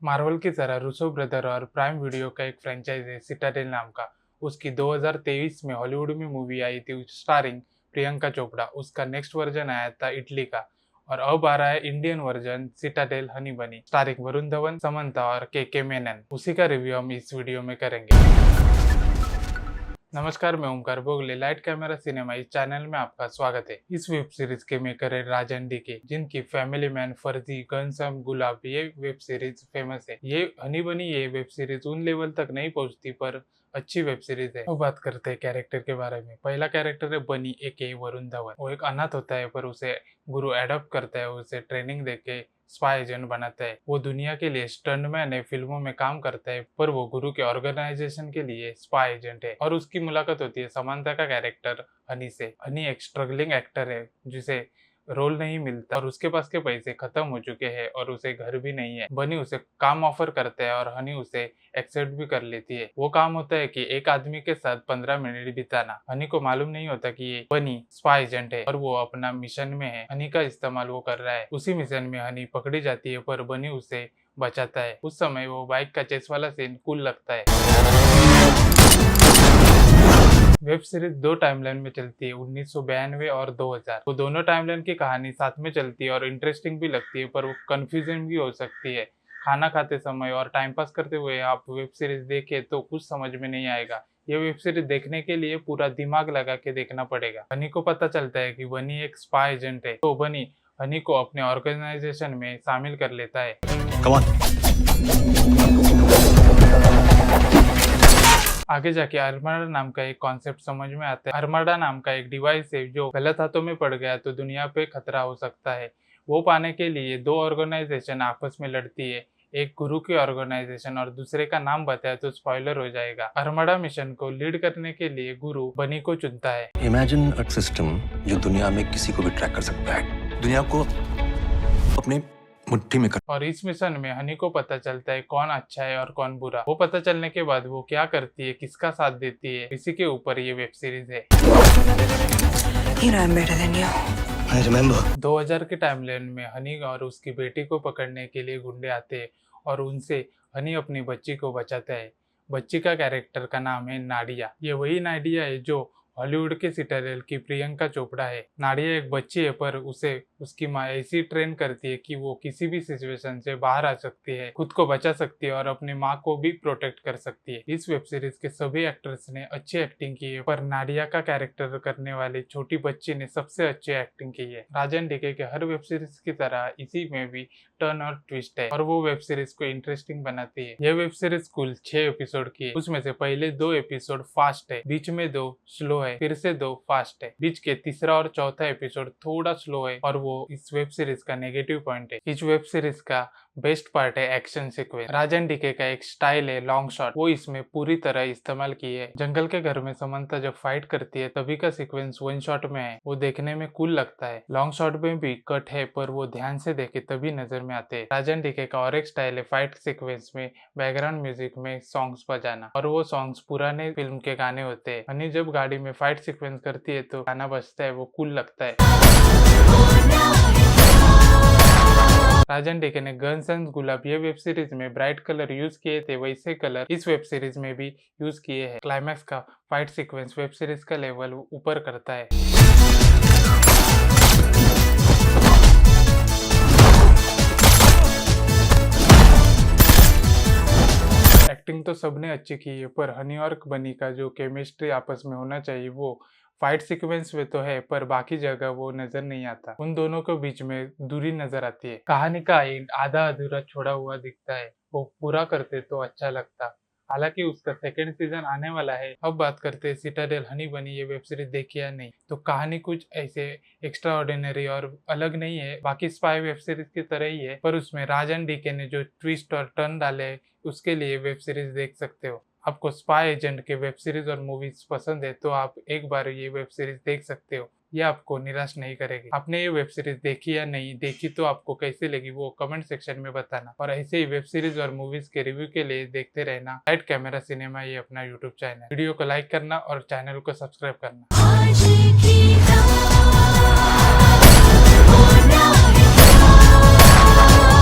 Marvel की तरह Rousseau brother और प्राइम वीडियो का एक फ्रेंचाइज है सिटाडेल नाम का। उसकी 2023 में हॉलीवुड में मूवी आई थी स्टारिंग प्रियंका चोपड़ा। उसका नेक्स्ट वर्जन आया था इटली का, और अब आ रहा है इंडियन वर्जन सिटाडेल हनी बनी स्टारिंग वरुण धवन, समंता और के मेनन। उसी का रिव्यू हम इस वीडियो में करेंगे। नमस्कार, मैं Omkar Bogle. Light camera cinema इस चैनल में आपका स्वागत है। इस वेब सीरीज के मेकर है राजन डीके, जिनकी फैमिली मैन, फर्जी, घनश्याम, गुलाब ये वेब सीरीज फेमस है। ये हनी बनी ये वेब सीरीज उन लेवल तक नहीं पहुंचती, पर अच्छी वेब सीरीज है। अब बात करते हैं कैरेक्टर के बारे में। पहला कैरेक्टर है बनी ए वरुण धवन। वो एक अनाथ होता है, पर उसे गुरु एडॉप्ट करता है, उसे ट्रेनिंग देके स्पाई एजेंट बनाता है। वो दुनिया के लिए स्टंटमैन है, फिल्मों में काम करता है, पर वो गुरु के ऑर्गेनाइजेशन के लिए स्पाई एजेंट है। और उसकी मुलाकात होती है समंता का कैरेक्टर हनी से। हनी एक स्ट्रगलिंग एक्टर है जिसे रोल नहीं मिलता, और उसके पास के पैसे खत्म हो चुके हैं और उसे घर भी नहीं है। बनी उसे काम ऑफर करता है और हनी उसे एक्सेप्ट भी कर लेती है। वो काम होता है कि एक आदमी के साथ 15 मिनट बिताना। हनी को मालूम नहीं होता कि ये बनी स्पाई एजेंट है और वो अपना मिशन में है। हनी का इस्तेमाल वो कर रहा है। उसी मिशन में हनी पकड़ी जाती है, पर बनी उसे बचाता है। उस समय वो बाइक का चेस वाला सीन कूल लगता है। वेब सीरीज दो टाइमलाइन में चलती है, 1992 और 2000। वो दोनों टाइमलाइन की कहानी साथ में चलती है और इंटरेस्टिंग भी लगती है, पर वो कंफ्यूजन भी हो सकती है। खाना खाते समय और टाइम पास करते हुए आप वेब सीरीज देखे तो कुछ समझ में नहीं आएगा। ये वेब सीरीज देखने के लिए पूरा दिमाग लगा के देखना पड़ेगा। हनी को पता चलता है कि बनी एक स्पाई एजेंट है, तो बनी हनी को अपने ऑर्गेनाइजेशन में शामिल कर लेता है। आगे जाके अर्माडा नाम का एक कॉन्सेप्ट समझ में आता है। अर्माडा नाम का एक डिवाइस है जो गलत हाथों में पड़ गया तो दुनिया पे खतरा हो सकता है। वो पाने के लिए दो ऑर्गेनाइजेशन आपस में लड़ती है। एक गुरु की ऑर्गेनाइजेशन और दूसरे का नाम बताया तो स्पॉइलर हो जाएगा। अर्माडा मिशन को लीड करने के लिए गुरु बनी को चुनता है। इमेजिन अ सिस्टम जो दुनिया में किसी को भी ट्रैक कर सकता है, दुनिया को अपने मुट्ठी में कर। और इस मिशन में हनी को पता चलता है कौन अच्छा है और कौन बुरा। वो पता चलने के बाद वो क्या करती है, किसका साथ देती है, इसी के ऊपर ये वेब सीरीज है। 2000 के टाइमलाइन में हनी और उसकी बेटी को पकड़ने के लिए गुंडे आते हैं और उनसे हनी अपनी बच्ची को बचाता है। बच्ची का कैरेक्टर का नाम है नाडिया। ये वही नाडिया है जो हॉलीवुड के सिटाडेल की प्रियंका चोपड़ा है। नाडिया एक बच्ची है, पर उसे उसकी माँ ऐसी ट्रेन करती है कि वो किसी भी सिचुएशन से बाहर आ सकती है, खुद को बचा सकती है और अपनी माँ को भी प्रोटेक्ट कर सकती है। इस वेब सीरीज के सभी एक्टर्स ने अच्छी एक्टिंग की है, पर नाडिया का कैरेक्टर करने वाली छोटी बच्ची ने सबसे अच्छी एक्टिंग की है। राजन डीके के हर वेब सीरीज की तरह इसी में भी टर्न और ट्विस्ट है, और वो वेब सीरीज को इंटरेस्टिंग बनाती है। यह वेब सीरीज कुल 6 एपिसोड की है। उसमें से पहले 2 एपिसोड फास्ट है, बीच में 2 स्लो है, फिर से 2 फास्ट है। बीच के तीसरा और चौथा एपिसोड थोड़ा स्लो है, और वो इस वेब सीरीज का नेगेटिव पॉइंट है। इस वेब सीरीज का बेस्ट पार्ट है एक्शन सीक्वेंस। राजन डीके का एक स्टाइल है लॉन्ग शॉट, वो इसमें पूरी तरह इस्तेमाल की है। जंगल के घर में समंता जब फाइट करती है तभी का सीक्वेंस वन शॉट में है, वो देखने में कूल लगता है। लॉन्ग शॉट में भी कट है, पर वो ध्यान से देखे तभी नजर में आते हैं। राजन डीके का और एक स्टाइल है फाइट सीक्वेंस में बैकग्राउंड म्यूजिक में सॉन्ग्स बजाना, और वो सॉन्ग्स पुराने फिल्म के गाने होते हैं। हनी जब गाड़ी में फाइट सीक्वेंस करती है तो गाना बजता है, वो कूल लगता है। राजन डीके ने घनश्याम गुलाब ये वेब सीरीज में ब्राइट कलर यूज किए थे, वैसे कलर इस वेब सीरीज में भी यूज किए हैं। क्लाइमैक्स का फाइट सीक्वेंस वेब सीरीज का लेवल ऊपर करता है। एक्टिंग तो सबने अच्छी की है, पर हनी और बनी का जो केमिस्ट्री आपस में होना चाहिए वो फाइट सीक्वेंस में तो है, पर बाकी जगह वो नजर नहीं आता। उन दोनों के बीच में दूरी नजर आती है। कहानी का एंड आधा अधूरा छोड़ा हुआ दिखता है, वो पूरा करते तो अच्छा लगता। हालांकि उसका सेकंड सीजन आने वाला है। अब बात करते हैं सिटाडेल हनी बनी ये वेब सीरीज देखी या नहीं। तो कहानी कुछ ऐसे एक्स्ट्रा ऑर्डिनरी और अलग नहीं है, बाकी स्पाई वेब सीरीज की तरह ही है, पर उसमें राजन डीके ने जो ट्विस्ट और टर्न डाले उसके लिए वेब सीरीज देख सकते हो। आपको स्पाई एजेंट के वेब सीरीज और मूवीज पसंद है तो आप एक बार ये वेब सीरीज देख सकते हो, ये आपको निराश नहीं करेगी। आपने ये वेब सीरीज देखी या नहीं देखी तो आपको कैसी लगी वो कमेंट सेक्शन में बताना, और ऐसे ही वेब सीरीज और मूवीज के रिव्यू के लिए देखते रहना लाइट कैमरा सिनेमा, ये अपना यूट्यूब चैनल। वीडियो को लाइक करना और चैनल को सब्सक्राइब करना।